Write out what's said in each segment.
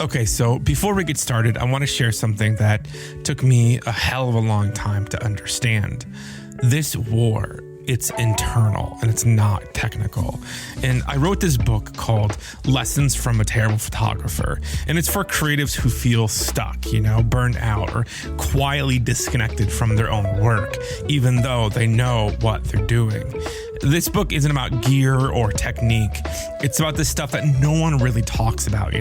Okay, so before we get started, I want to share something that took me a hell of a long time to understand. This war, it's internal and it's not technical. And I wrote this book called Lessons from a Terrible Photographer. And it's for creatives who feel stuck, burned out or quietly disconnected from their own work, even though they know what they're doing. This book isn't about gear or technique. It's about the stuff that no one really talks about,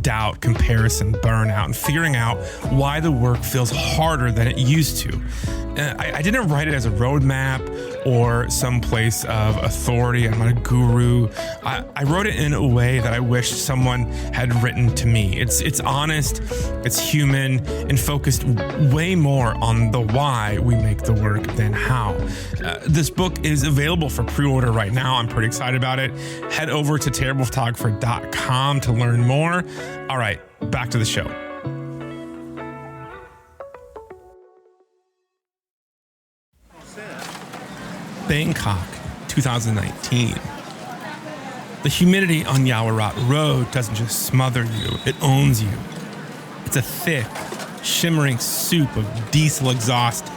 doubt, comparison, burnout, and figuring out why the work feels harder than it used to. I didn't write it as a roadmap or some place of authority. I'm not a guru. I wrote it in a way that I wish someone had written to me. It's honest, it's human, and focused way more on the why we make the work than how. This book is available for pre-order right now. I'm pretty excited about it. Head over to terriblephotographer.com to learn more. All right, back to the show. Bangkok, 2019. The humidity on Yaowarat Road doesn't just smother you, it owns you. It's a thick, shimmering soup of diesel exhaust,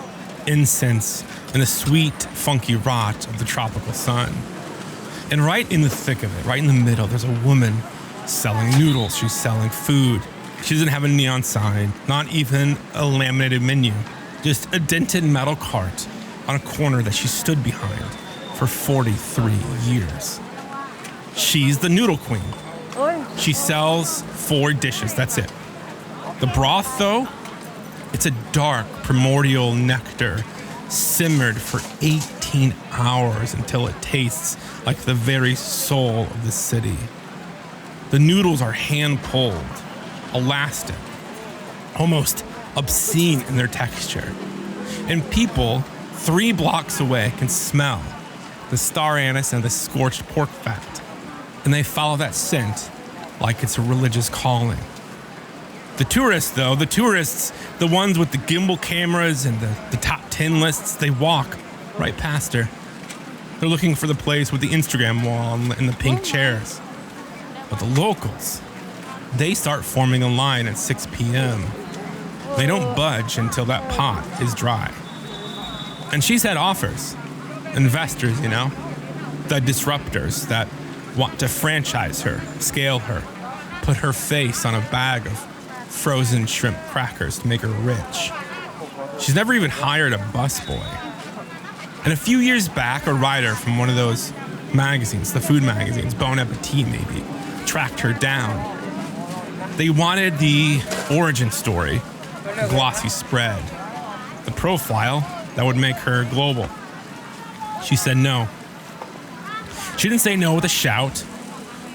incense, and the sweet, funky rot of the tropical sun. And right in the thick of it, right in the middle, there's a woman selling noodles. She's selling food. She doesn't have a neon sign, not even a laminated menu, just a dented metal cart on a corner that she stood behind for 43 years. She's the noodle queen. She sells 4 dishes, that's it. The broth, though, it's a dark, primordial nectar simmered for 18 hours until it tastes like the very soul of the city. The noodles are hand-pulled, elastic, almost obscene in their texture. And people 3 blocks away can smell the star anise and the scorched pork fat. And they follow that scent like it's a religious calling. The tourists, the ones with the gimbal cameras and the top 10 lists, they walk right past her. They're looking for the place with the Instagram wall and the pink chairs. But the locals, they start forming a line at 6 p.m. They don't budge until that pot is dry. And she's had offers. Investors, the disruptors that want to franchise her, scale her, put her face on a bag of frozen shrimp crackers to make her rich. She's never even hired a busboy. And a few years back, a writer from one of those magazines, the food magazines, Bon Appétit maybe, tracked her down. They wanted the origin story, the glossy spread, the profile that would make her global. She said no. She didn't say no with a shout,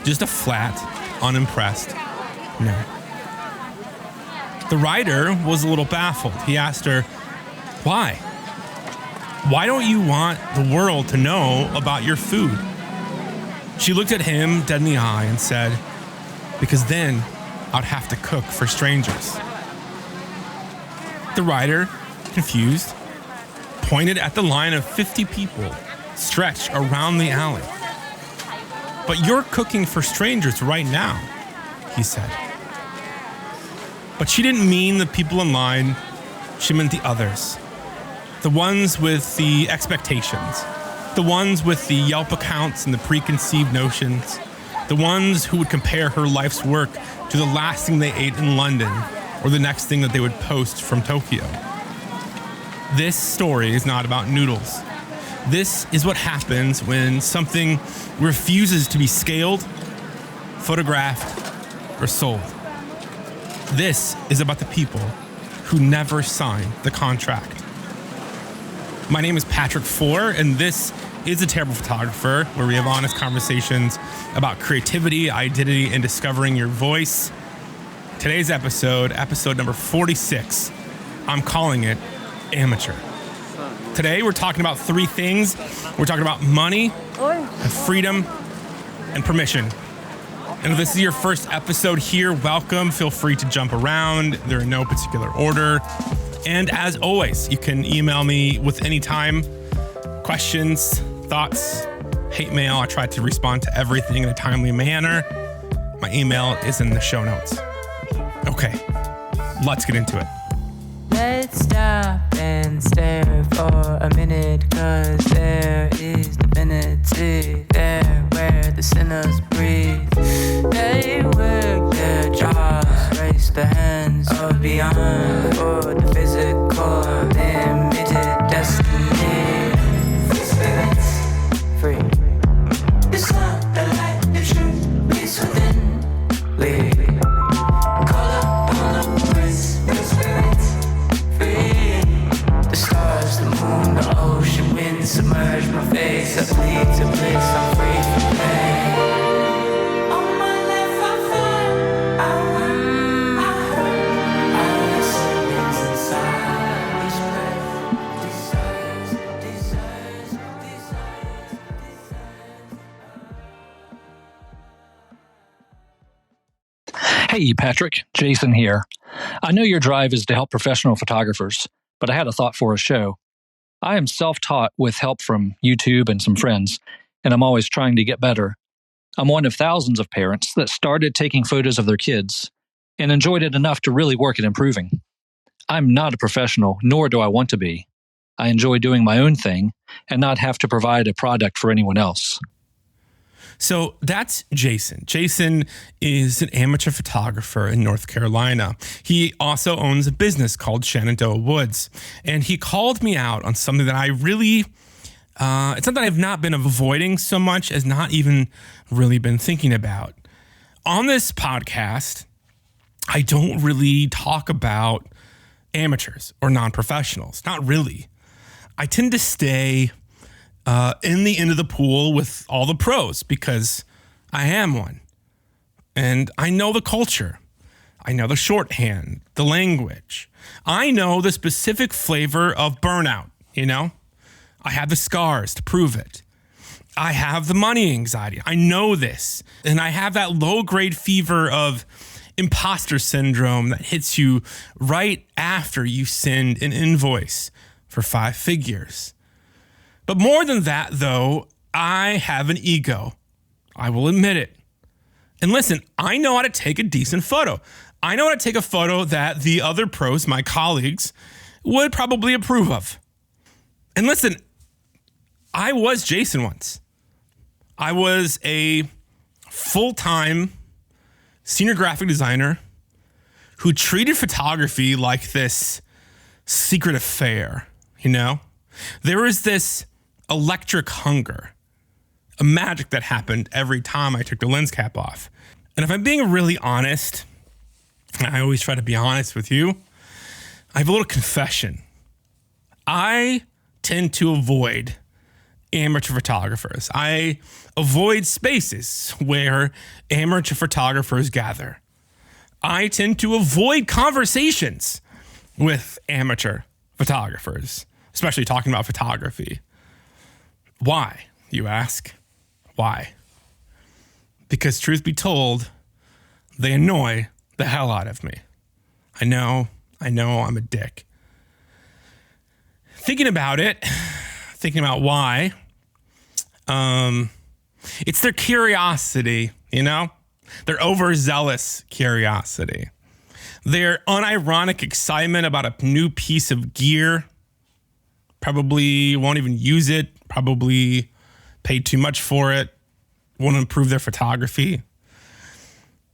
just a flat, unimpressed no. The writer was a little baffled. He asked her, why? Why don't you want the world to know about your food? She looked at him dead in the eye and said, because then I'd have to cook for strangers. The writer, confused, pointed at the line of 50 people stretched around the alley. But you're cooking for strangers right now, he said. But she didn't mean the people in line, she meant the others. The ones with the expectations, the ones with the Yelp accounts and the preconceived notions, the ones who would compare her life's work to the last thing they ate in London or the next thing that they would post from Tokyo. This story is not about noodles. This is what happens when something refuses to be scaled, photographed, or sold. This is about the people who never sign the contract. My name is Patrick Four, and this is A Terrible Photographer, where we have honest conversations about creativity, identity, and discovering your voice. Today's episode number 46, I'm calling it Amature. Today, we're talking about 3 things. We're talking about money, and freedom, and permission. And if this is your first episode here, welcome. Feel free to jump around. They're in no particular order. And as always, you can email me with any time, questions, thoughts, hate mail. I try to respond to everything in a timely manner. My email is in the show notes. Okay, let's get into it. Let's stop and stare for a minute, 'cause there is divinity there where the sinners breathe. They work their jaws, raise their hands of beyond for the physical, limited destiny. Free spirits, free. It's not the light, the truth is within. We call upon the prince, free spirits. The stars, the moon, the ocean, wind submerge my face. I bleed to bliss, I'm free from pain. On my left I find, I run, I hurt, I listen inside each breath. Desires. Hey, Patrick, Jason here. I know your drive is to help professional photographers, but I had a thought for a show. I am self-taught with help from YouTube and some friends, and I'm always trying to get better. I'm one of thousands of parents that started taking photos of their kids and enjoyed it enough to really work at improving. I'm not a professional, nor do I want to be. I enjoy doing my own thing and not have to provide a product for anyone else. So that's Jason. Jason is an amateur photographer in North Carolina. He also owns a business called Shenandoah Woods. And he called me out on something that I really, it's something I've not been avoiding so much as not even really been thinking about. On this podcast, I don't really talk about amateurs or non-professionals. Not really. I tend to stay in the end of the pool with all the pros because I am one. And I know the culture. I know the shorthand, the language. I know the specific flavor of burnout, you know? I have the scars to prove it. I have the money anxiety. I know this. And I have that low-grade fever of imposter syndrome that hits you right after you send an invoice for 5 figures. But more than that, though, I have an ego. I will admit it. And listen, I know how to take a decent photo. I know how to take a photo that the other pros, my colleagues, would probably approve of. And listen, I was Jason once. I was a full-time senior graphic designer who treated photography like this secret affair, you know? There was this electric hunger, a magic that happened every time I took the lens cap off. And if I'm being really honest, and I always try to be honest with you, I have a little confession. I tend to avoid amateur photographers. I avoid spaces where amateur photographers gather. I tend to avoid conversations with amateur photographers, especially talking about photography. Why, you ask? Why? Because truth be told, they annoy the hell out of me. I know I'm a dick. Thinking about why, it's their curiosity, you know? Their overzealous curiosity. Their unironic excitement about a new piece of gear. Probably won't even use it, probably paid too much for it, won't improve their photography.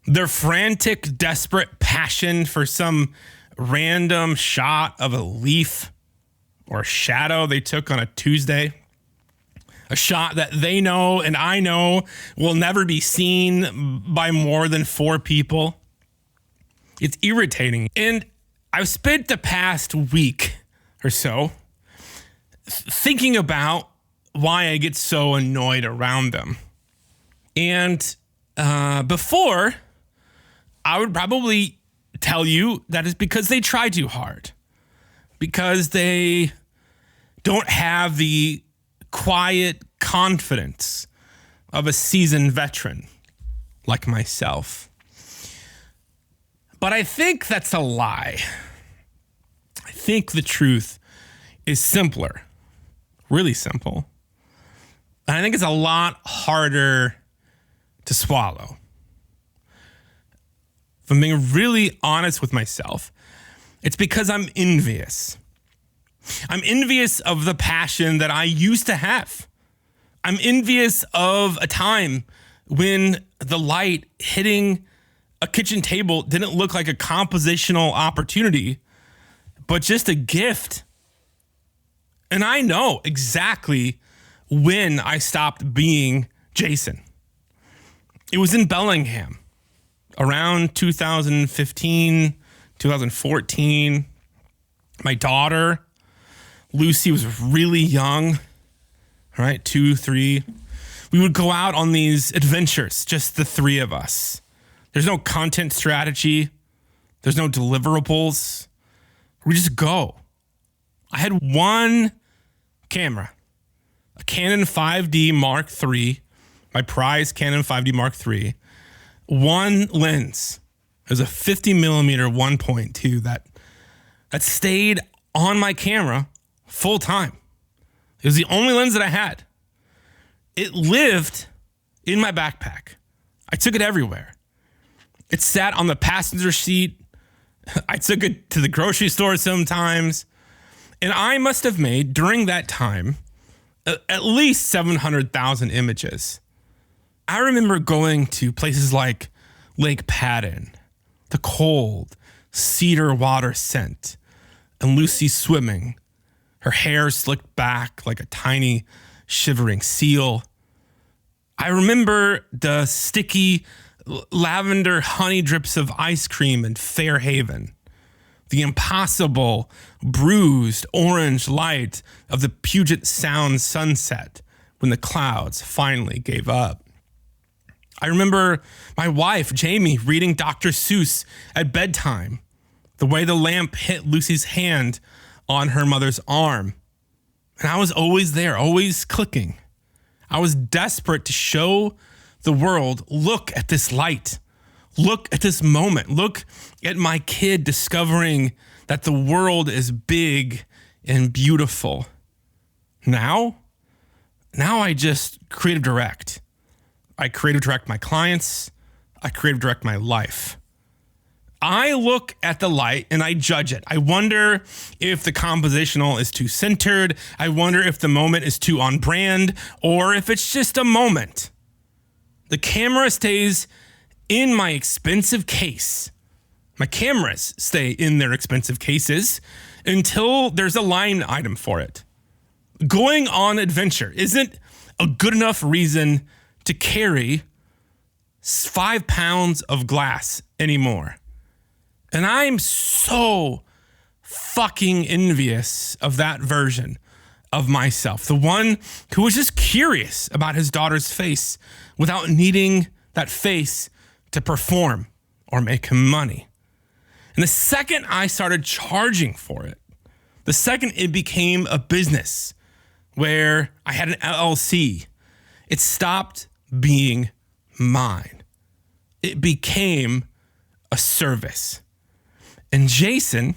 Their frantic, desperate passion for some random shot of a leaf or a shadow they took on a Tuesday. A shot that they know and I know will never be seen by more than 4 people. It's irritating. And I've spent the past week or so thinking about why I get so annoyed around them. And before, I would probably tell you that it's because they try too hard. Because they don't have the quiet confidence of a seasoned veteran like myself. But I think that's a lie. I think the truth is simpler, really simple. And I think it's a lot harder to swallow. if I'm being really honest with myself, it's because I'm envious. I'm envious of the passion that I used to have. I'm envious of a time when the light hitting a kitchen table didn't look like a compositional opportunity, but just a gift. And I know exactly when I stopped being Jason. It was in Bellingham around 2015, 2014. My daughter, Lucy, was really young, right? 2, 3. We would go out on these adventures, just the three of us. There's no content strategy. There's no deliverables. We just go. I had one camera, a Canon 5D Mark III, my prized Canon 5D Mark III, one lens. It was a 50 millimeter 1.2 that stayed on my camera full time. It was the only lens that I had. It lived in my backpack. I took it everywhere. It sat on the passenger seat. I took it to the grocery store sometimes. And I must have made, during that time, at least 700,000 images. I remember going to places like Lake Padden, the cold cedar water scent, and Lucy swimming, her hair slicked back like a tiny shivering seal. I remember the sticky lavender honey drips of ice cream in Fairhaven, the impossible bruised orange light of the Puget Sound sunset when the clouds finally gave up. I remember my wife, Jamie, reading Dr. Seuss at bedtime, the way the lamp hit Lucy's hand on her mother's arm. And I was always there, always clicking. I was desperate to show the world, look at this light. Look at this moment. Look at my kid discovering that the world is big and beautiful. Now I just creative direct. I creative direct my clients. I creative direct my life. I look at the light and I judge it. I wonder if the compositional is too centered. I wonder if the moment is too on brand, or if it's just a moment. The camera stays in my expensive case. My cameras stay in their expensive cases until there's a line item for it. Going on adventure isn't a good enough reason to carry 5 pounds of glass anymore. And I'm so fucking envious of that version of myself. The one who was just curious about his daughter's face without needing that face to perform or make him money. And the second I started charging for it, the second it became a business where I had an LLC, it stopped being mine. It became a service. And Jason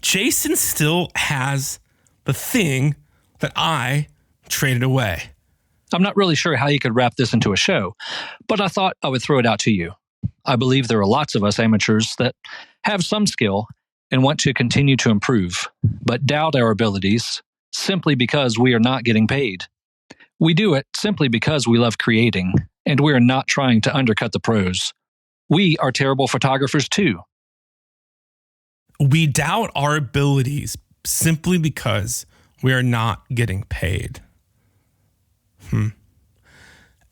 still has the thing that I traded away. I'm not really sure how you could wrap this into a show, but I thought I would throw it out to you. I believe there are lots of us amateurs that have some skill and want to continue to improve, but doubt our abilities simply because we are not getting paid. We do it simply because we love creating, and we are not trying to undercut the pros. We are terrible photographers too. We doubt our abilities simply because we are not getting paid.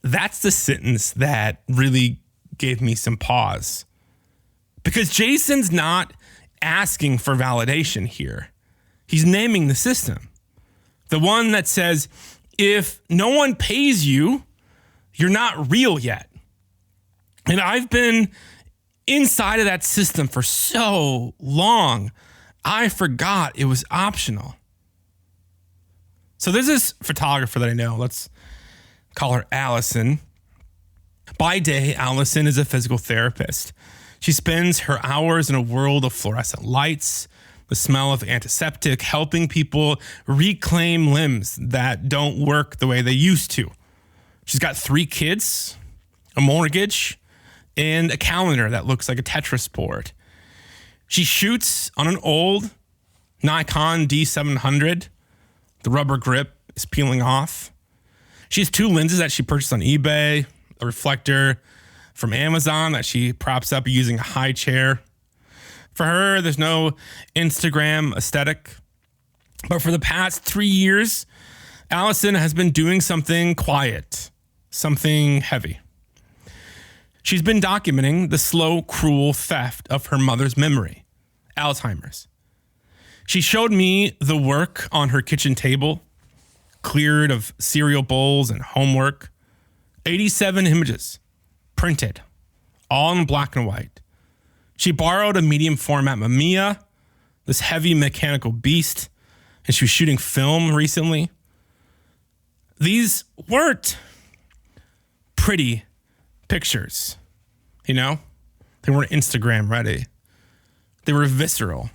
That's the sentence that really gave me some pause. Because Jason's not asking for validation here. He's naming the system. The one that says, if no one pays you, you're not real yet. And I've been inside of that system for so long, I forgot it was optional. So there's this photographer that I know. Let's call her Alison. By day, Alison is a physical therapist. She spends her hours in a world of fluorescent lights, the smell of antiseptic, helping people reclaim limbs that don't work the way they used to. She's got 3 kids, a mortgage, and a calendar that looks like a Tetris board. She shoots on an old Nikon D700. The rubber grip is peeling off. She has 2 lenses that she purchased on eBay, a reflector from Amazon that she props up using a high chair. For her, there's no Instagram aesthetic. But for the past 3 years, Alison has been doing something quiet, something heavy. She's been documenting the slow, cruel theft of her mother's memory, Alzheimer's. She showed me the work on her kitchen table, cleared of cereal bowls and homework. 87 images, printed, all in black and white. She borrowed a medium format Mamiya, this heavy mechanical beast, and she was shooting film recently. These weren't pretty pictures, you know? They weren't Instagram ready. They were visceral.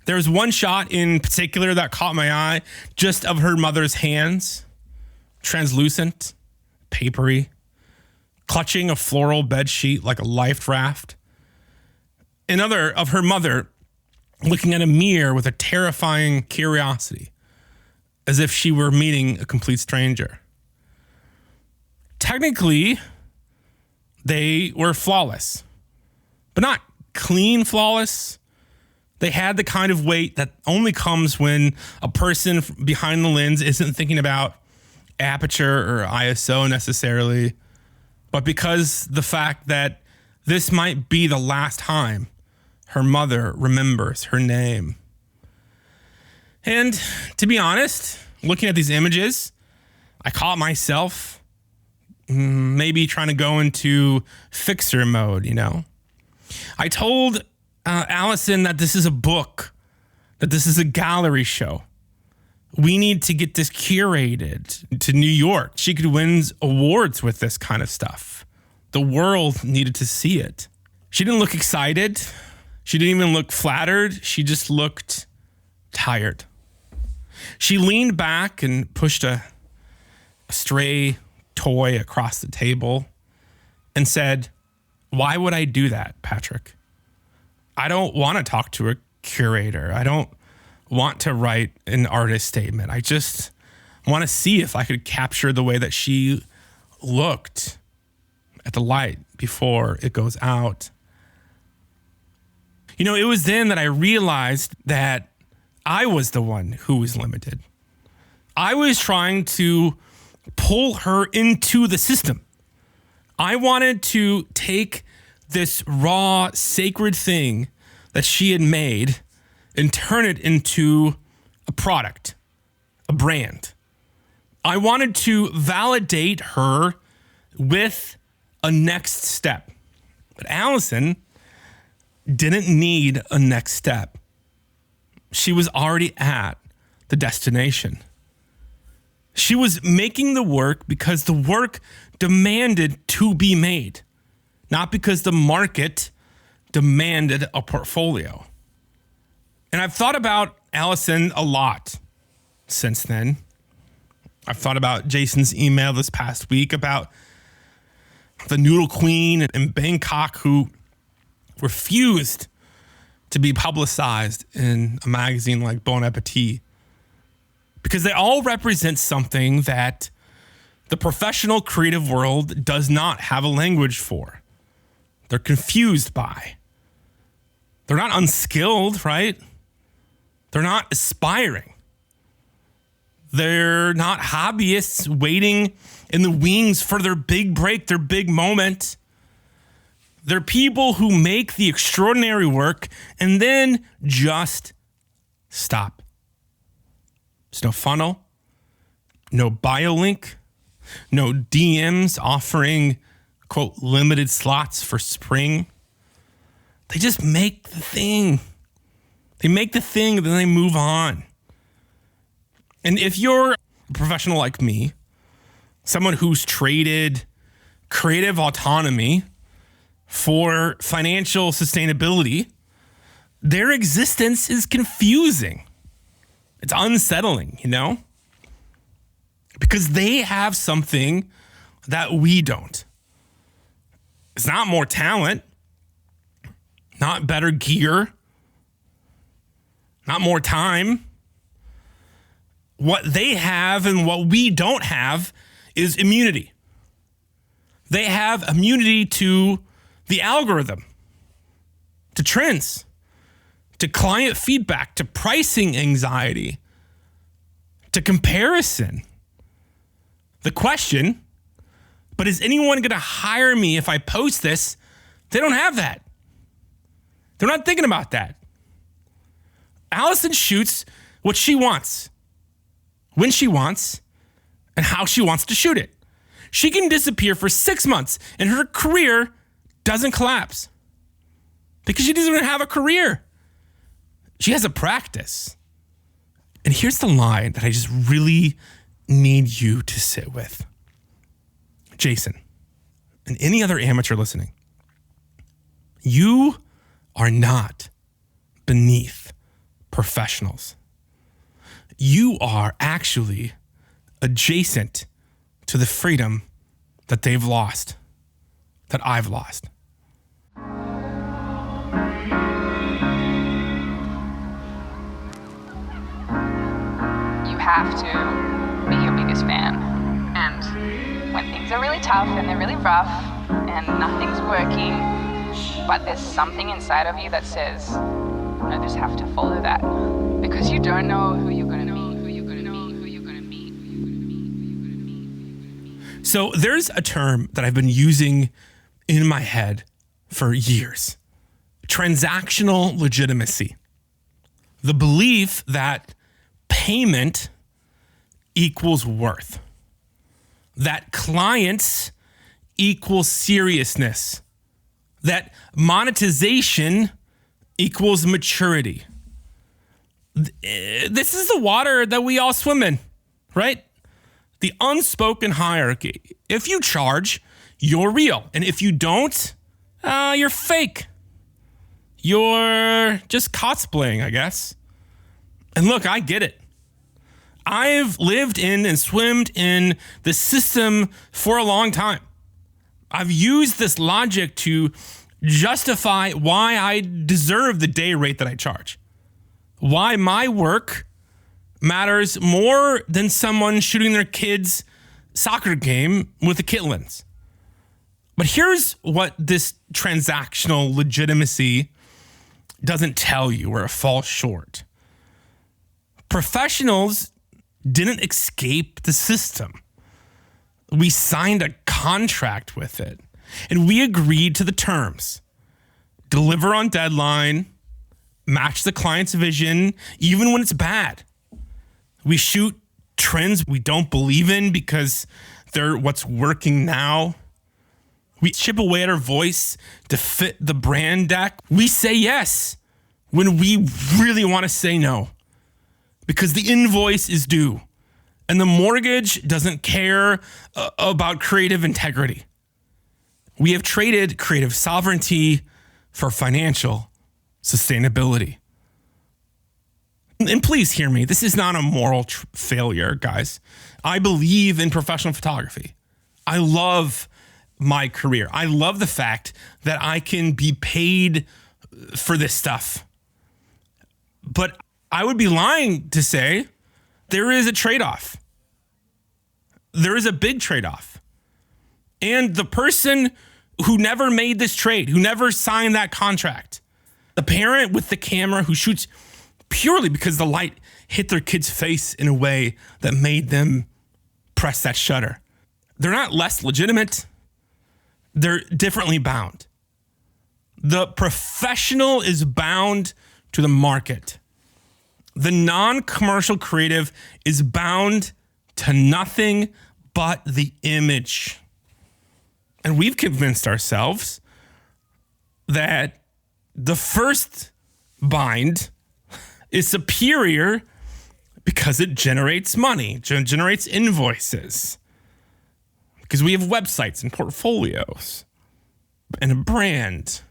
There was one shot in particular that caught my eye, just of her mother's hands, translucent, papery, clutching a floral bed sheet like a life raft. Another of her mother looking at a mirror with a terrifying curiosity, as if she were meeting a complete stranger. Technically, they were flawless, but not clean flawless. They had the kind of weight that only comes when a person behind the lens isn't thinking about aperture or ISO necessarily, but because the fact that this might be the last time her mother remembers her name. And to be honest, looking at these images, I caught myself maybe trying to go into fixer mode, you know? I told Alison that this is a book, that this is a gallery show. We need to get this curated to New York. She could win awards with this kind of stuff. The world needed to see it. She didn't look excited. She didn't even look flattered. She just looked tired. She leaned back and pushed a stray toy across the table and said, "Why would I do that, Patrick? I don't want to talk to a curator. I don't want to write an artist statement. I just want to see if I could capture the way that she looked at the light before it goes out." You know, it was then that I realized that I was the one who was limited. I was trying to pull her into the system. I wanted to take this raw, sacred thing that she had made and turn it into a product, a brand. I wanted to validate her with a next step. But Alison didn't need a next step. She was already at the destination. She was making the work because the work demanded to be made, not because the market demanded a portfolio. And I've thought about Alison a lot since then. I've thought about Jason's email this past week about the noodle queen in Bangkok who refused to be publicized in a magazine like Bon Appétit, because they all represent something that the professional creative world does not have a language for. They're confused by. They're not unskilled, right? They're not aspiring. They're not hobbyists waiting in the wings for their big break, their big moment. They're people who make the extraordinary work and then just stop. There's no funnel, no bio link, no DMs offering, quote, limited slots for spring. They just make the thing. They make the thing and then they move on. And if you're a professional like me, someone who's traded creative autonomy for financial sustainability, their existence is confusing. It's unsettling, you know? Because they have something that we don't. It's not more talent, not better gear, not more time. What they have and what we don't have is immunity. They have immunity to the algorithm, to trends, to client feedback, to pricing anxiety, to comparison. The question, but is anyone going to hire me if I post this? They don't have that. They're not thinking about that. Alison shoots what she wants, when she wants, and how she wants to shoot it. She can disappear for 6 months and her career doesn't collapse because she doesn't even have a career. She has a practice. And here's the line that I just really need you to sit with. Jason, and any other amateur listening, you are not beneath professionals. You are actually adjacent to the freedom that they've lost, that I've lost. You have to be your biggest fan. And when things are really tough and they're really rough and nothing's working, but there's something inside of you that says, I just have to follow that. Because you don't know who you're going to meet. So there's a term that I've been using in my head for years. Transactional legitimacy. The belief that payment equals worth. That clients equals seriousness. That monetization equals maturity. This is the water that we all swim in, right? The unspoken hierarchy. If you charge, you're real. And if you don't, you're fake. You're just cosplaying, I guess. And look, I get it. I've lived in and swimmed in the system for a long time. I've used this logic to justify why I deserve the day rate that I charge. Why my work matters more than someone shooting their kid's soccer game with a kit lens. But here's what this transactional legitimacy doesn't tell you where it falls short. Professionals didn't escape the system. We signed a contract with it, and we agreed to the terms. Deliver on deadline, match the client's vision, even when it's bad. We shoot trends we don't believe in because they're what's working now. We chip away at our voice to fit the brand deck. We say yes when we really want to say no because the invoice is due and the mortgage doesn't care about creative integrity. We have traded creative sovereignty for financial sustainability. And please hear me. This is not a moral failure, guys. I believe in professional photography. I love my career. I love the fact that I can be paid for this stuff. But I would be lying to say there is a trade-off. There is a big trade-off. And the person who never made this trade, who never signed that contract, the parent with the camera who shoots purely because the light hit their kid's face in a way that made them press that shutter. They're not less legitimate. They're differently bound. The professional is bound to the market. The non-commercial creative is bound to nothing but the image. And we've convinced ourselves that the first bind is superior because it generates money, generates invoices. Because we have websites and portfolios and a brand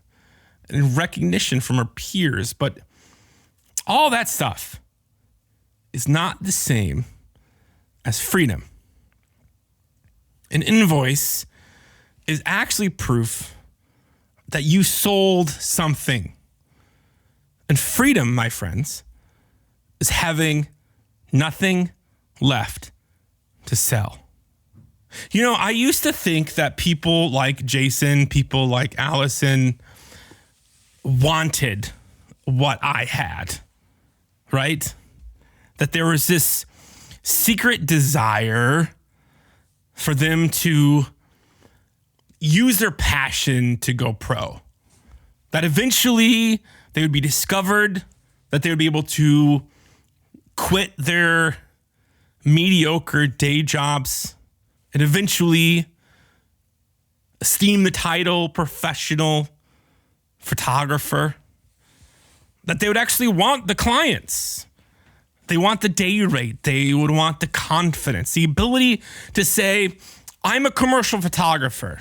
and recognition from our peers. But all that stuff is not the same as freedom. An invoice is actually proof that you sold something. And freedom, my friends, is having nothing left to sell. You know, I used to think that people like Jason, people like Alison wanted what I had, right? That there was this secret desire for them to use their passion to go pro. That eventually they would be discovered, that they would be able to quit their mediocre day jobs and eventually esteem the title professional photographer, that they would actually want the clients. They want the day rate. They would want the confidence, the ability to say, I'm a commercial photographer.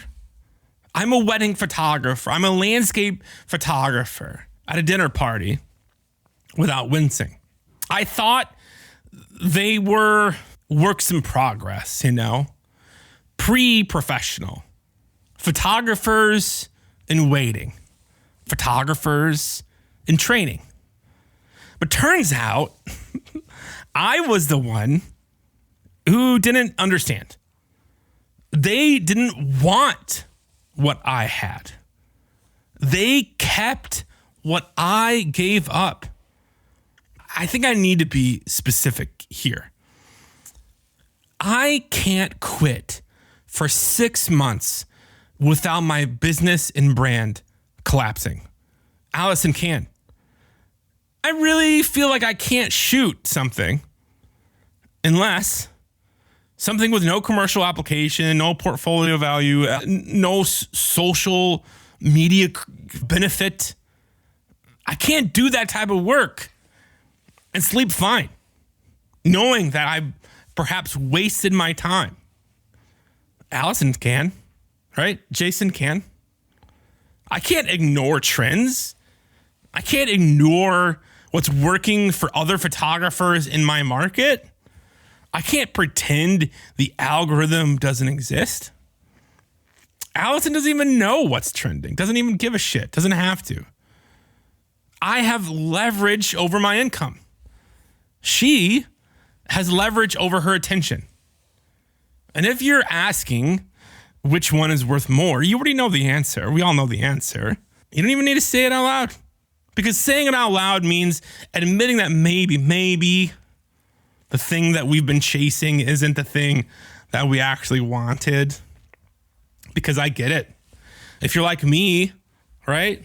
I'm a wedding photographer. I'm a landscape photographer at a dinner party without wincing. I thought they were works in progress, you know, pre-professional. Photographers in waiting. Photographers in training. But turns out I was the one who didn't understand. They didn't want what I had. They kept what I gave up. I think I need to be specific here. I can't quit for 6 months without my business and brand collapsing. Alison can. I really feel like I can't shoot something unless something with no commercial application, no portfolio value, no social media benefit. I can't do that type of work and sleep fine, knowing that I perhaps wasted my time. Alison can, right? Jason can. I can't ignore trends. I can't ignore what's working for other photographers in my market. I can't pretend the algorithm doesn't exist. Alison doesn't even know what's trending, doesn't even give a shit, doesn't have to. I have leverage over my income. She has leverage over her attention. And if you're asking which one is worth more, you already know the answer. We all know the answer. You don't even need to say it out loud. Because saying it out loud means admitting that maybe the thing that we've been chasing isn't the thing that we actually wanted. Because I get it. If you're like me, right?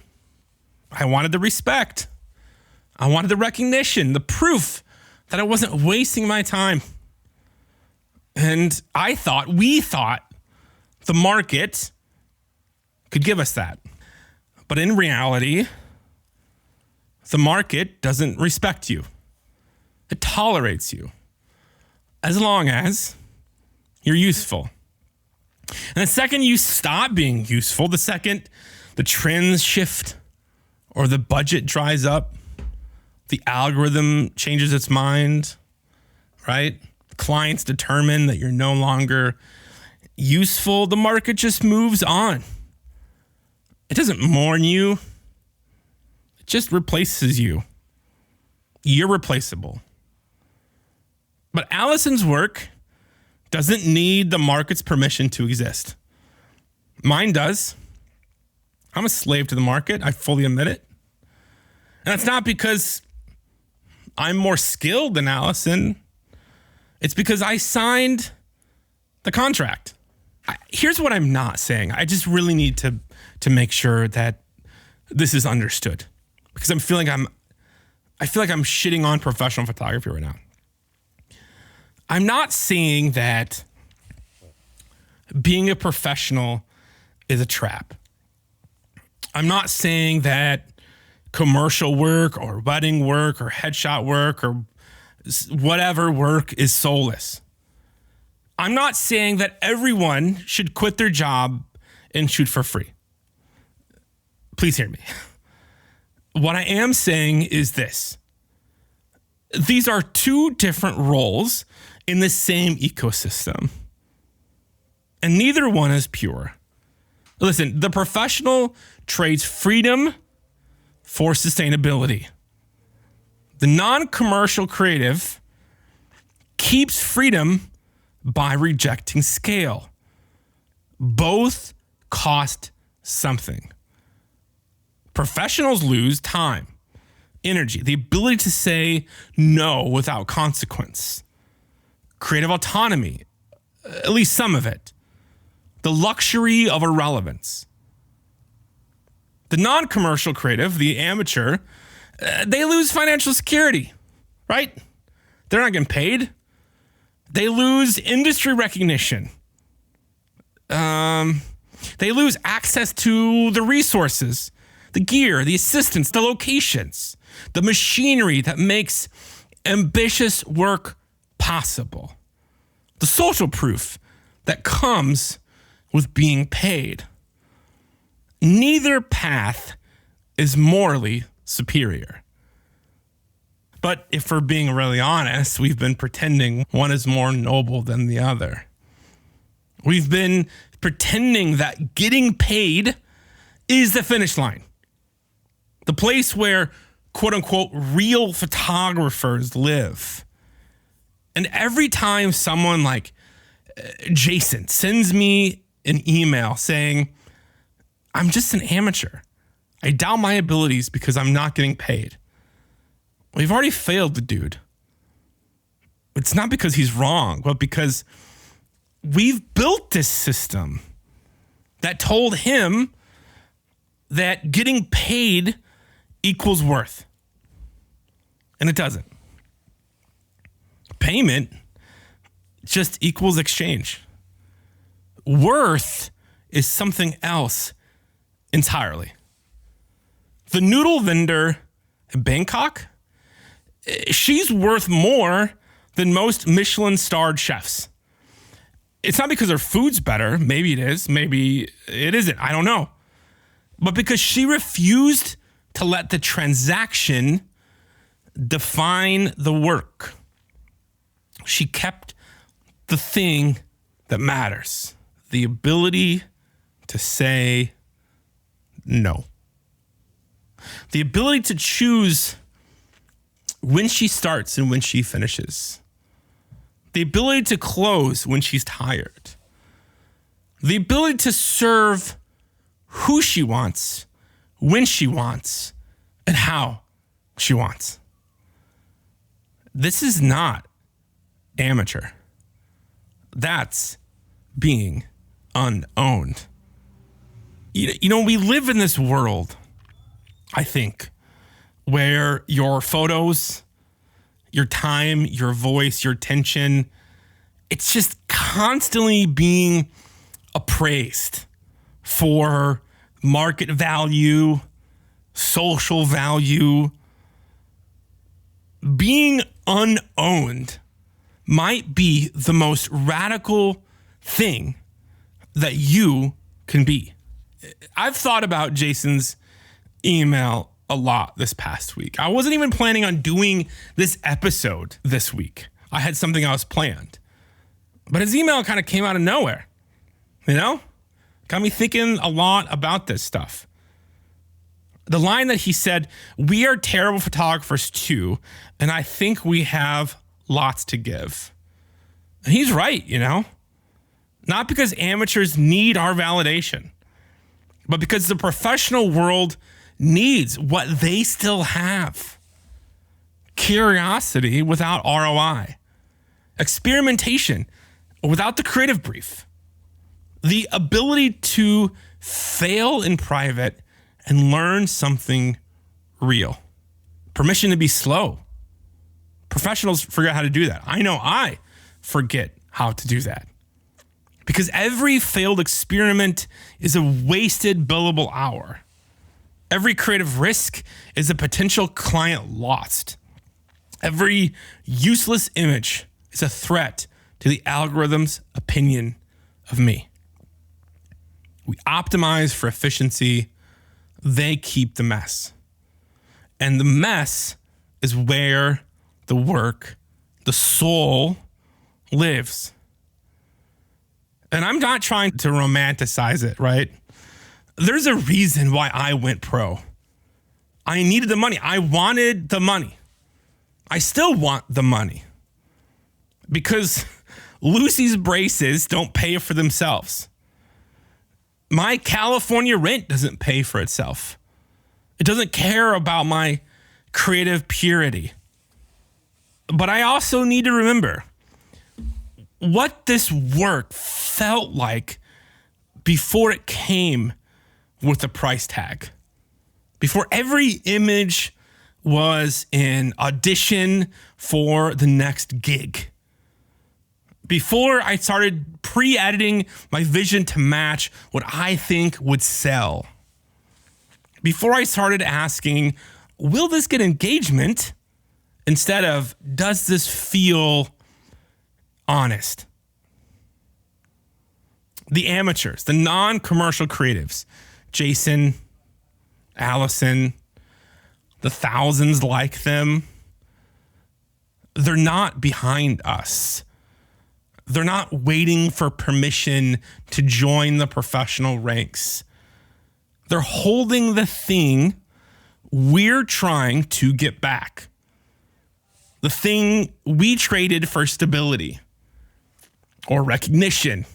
I wanted the respect. I wanted the recognition, the proof that I wasn't wasting my time. And we thought the market could give us that. But in reality, the market doesn't respect you. It tolerates you as long as you're useful. And the second you stop being useful, the second the trends shift or the budget dries up, the algorithm changes its mind, right? Clients determine that you're no longer useful. The market just moves on. It doesn't mourn you. It just replaces you. You're replaceable. But Alison's work doesn't need the market's permission to exist. Mine does. I'm a slave to the market. I fully admit it. And that's not because I'm more skilled than Alison. It's because I signed the contract. Here's what I'm not saying. I just really need to make sure that this is understood, because I feel like I'm shitting on professional photography right now. I'm not saying that being a professional is a trap. I'm not saying that commercial work or wedding work or headshot work or whatever work is soulless. I'm not saying that everyone should quit their job and shoot for free. Please hear me. What I am saying is this. These are two different roles in the same ecosystem. And neither one is pure. Listen, the professional trades freedom for sustainability. The non-commercial creative keeps freedom by rejecting scale. Both cost something. Professionals lose time, energy, the ability to say no without consequence, creative autonomy, at least some of it, the luxury of irrelevance. The non-commercial creative, the amateur, they lose financial security, right? They're not getting paid. They lose industry recognition. They lose access to the resources, the gear, the assistance, the locations, the machinery that makes ambitious work possible, the social proof that comes with being paid. Neither path is morally superior. But if we're being really honest, we've been pretending one is more noble than the other. We've been pretending that getting paid is the finish line. The place where, quote unquote, real photographers live. And every time someone like Jason sends me an email saying, I'm just an amateur, I doubt my abilities because I'm not getting paid, we've already failed the dude. It's not because he's wrong, but because we've built this system that told him that getting paid equals worth. And it doesn't. Payment just equals exchange. Worth is something else entirely. The noodle vendor in Bangkok, she's worth more than most Michelin-starred chefs. It's not because her food's better. Maybe it is. Maybe it isn't. I don't know. But because she refused to let the transaction define the work. She kept the thing that matters. The ability to say no. The ability to choose when she starts and when she finishes. The ability to close when she's tired. The ability to serve who she wants, when she wants, and how she wants. This is not amateur. That's being unowned. You know, we live in this world, I think, where your photos, your time, your voice, your attention, it's just constantly being appraised for market value, social value. Being unowned might be the most radical thing that you can be. I've thought about Jason's email a lot this past week. I wasn't even planning on doing this episode this week. I had something else planned. But his email kind of came out of nowhere. You know? Got me thinking a lot about this stuff. The line that he said, "We are terrible photographers too, and I think we have lots to give." And he's right, you know? Not because amateurs need our validation, but because the professional world needs what they still have. Curiosity without ROI. Experimentation without the creative brief. The ability to fail in private and learn something real. Permission to be slow. Professionals forget how to do that. I know I forget how to do that. Because every failed experiment is a wasted billable hour. Every creative risk is a potential client lost. Every useless image is a threat to the algorithm's opinion of me. We optimize for efficiency. They keep the mess. And the mess is where the work, the soul, lives. And I'm not trying to romanticize it, right? There's a reason why I went pro. I needed the money. I wanted the money. I still want the money because Lucy's braces don't pay for themselves. My California rent doesn't pay for itself. It doesn't care about my creative purity. But I also need to remember what this work felt like before it came with a price tag. Before every image was an audition for the next gig. Before I started pre-editing my vision to match what I think would sell. Before I started asking, will this get engagement? Instead of, does this feel honest? The amateurs, the non-commercial creatives, Jason, Alison, the thousands like them, they're not behind us. They're not waiting for permission to join the professional ranks. They're holding the thing we're trying to get back. The thing we traded for stability or recognition,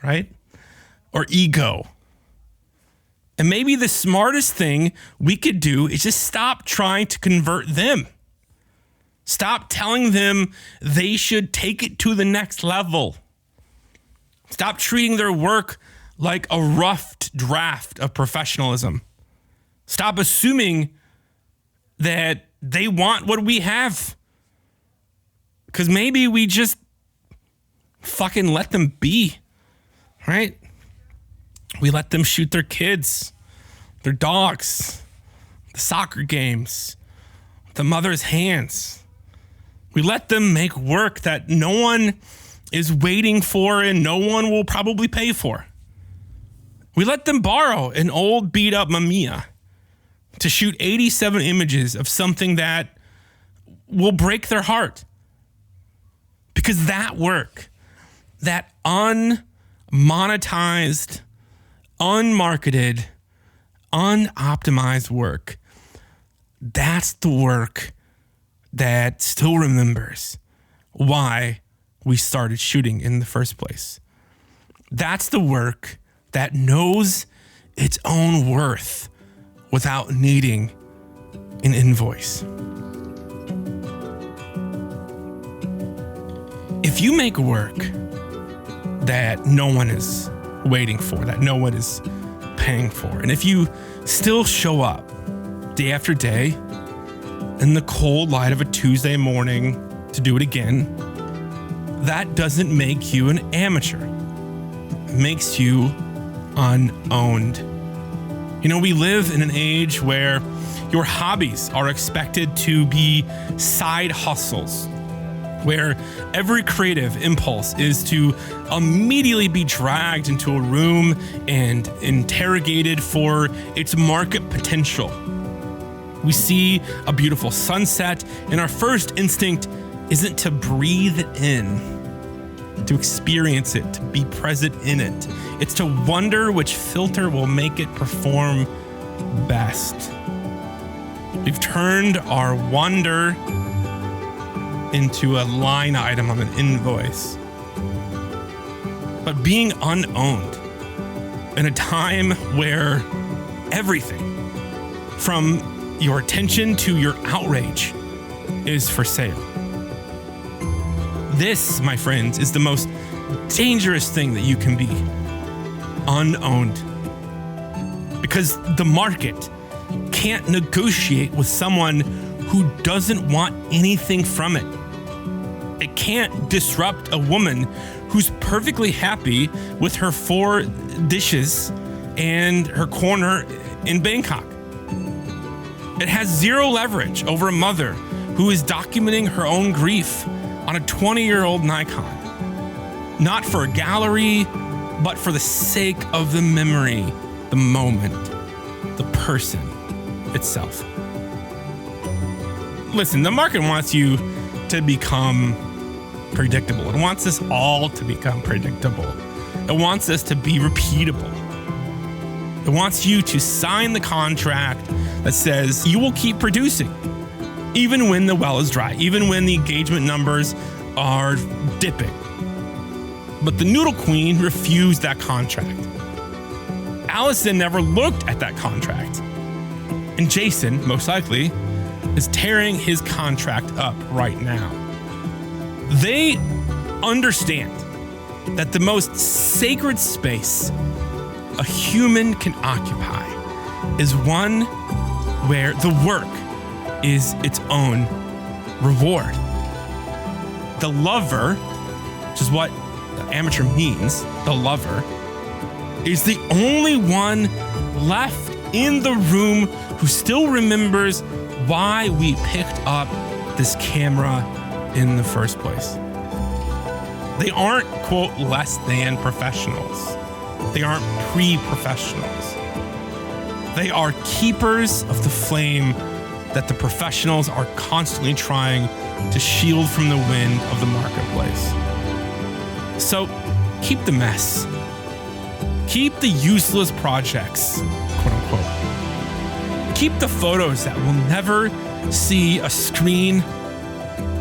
right? Or ego. And maybe the smartest thing we could do is just stop trying to convert them. Stop telling them they should take it to the next level. Stop treating their work like a rough draft of professionalism. Stop assuming that they want what we have. Because maybe we just fucking let them be, right? We let them shoot their kids, their dogs, the soccer games, the mother's hands. We let them make work that no one is waiting for and no one will probably pay for. We let them borrow an old beat up Mamiya to shoot 87 images of something that will break their heart. Because that work, that unmonetized, unmarketed, unoptimized work, that's the work that still remembers why we started shooting in the first place. That's the work that knows its own worth without needing an invoice. If you make work that no one is waiting for, that no one is paying for, and if you still show up day after day in the cold light of a Tuesday morning to do it again, that doesn't make you an amateur. It makes you unowned. You know, we live in an age where your hobbies are expected to be side hustles, where every creative impulse is to immediately be dragged into a room and interrogated for its market potential. We see a beautiful sunset, and our first instinct isn't to breathe it in, to experience it, to be present in it. It's to wonder which filter will make it perform best. We've turned our wonder into a line item on an invoice. But being unowned in a time where everything from your attention to your outrage is for sale. This, my friends, is the most dangerous thing that you can be. Unowned. Because the market can't negotiate with someone who doesn't want anything from it. It can't disrupt a woman who's perfectly happy with her 4 dishes and her corner in Bangkok. It has zero leverage over a mother who is documenting her own grief on a 20-year-old Nikon. Not for a gallery, but for the sake of the memory, the moment, the person itself. Listen, the market wants you to become predictable. It wants us all to become predictable. It wants us to be repeatable. It wants you to sign the contract that says you will keep producing, even when the well is dry, even when the engagement numbers are dipping. But the Noodle Queen refused that contract. Alison never looked at that contract. And Jason, most likely, is tearing his contract up right now. They understand that the most sacred space a human can occupy is one where the work is its own reward. The lover, which is what amateur means, the lover, is the only one left in the room who still remembers why we picked up this camera in the first place. They aren't, quote, less than professionals. They aren't pre-professionals. They are keepers of the flame that the professionals are constantly trying to shield from the wind of the marketplace. So keep the mess. Keep the useless projects, quote unquote. Keep the photos that will never see a screen,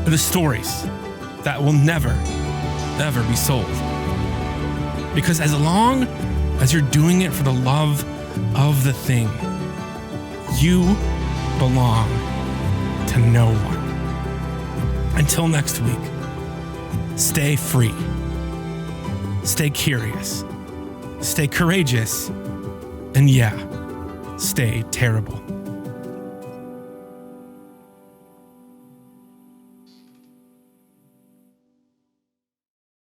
the stories that will never be sold. Because as long as you're doing it for the love of the thing, you belong to no one. Until next week, stay free, stay curious, stay courageous, and yeah, stay terrible.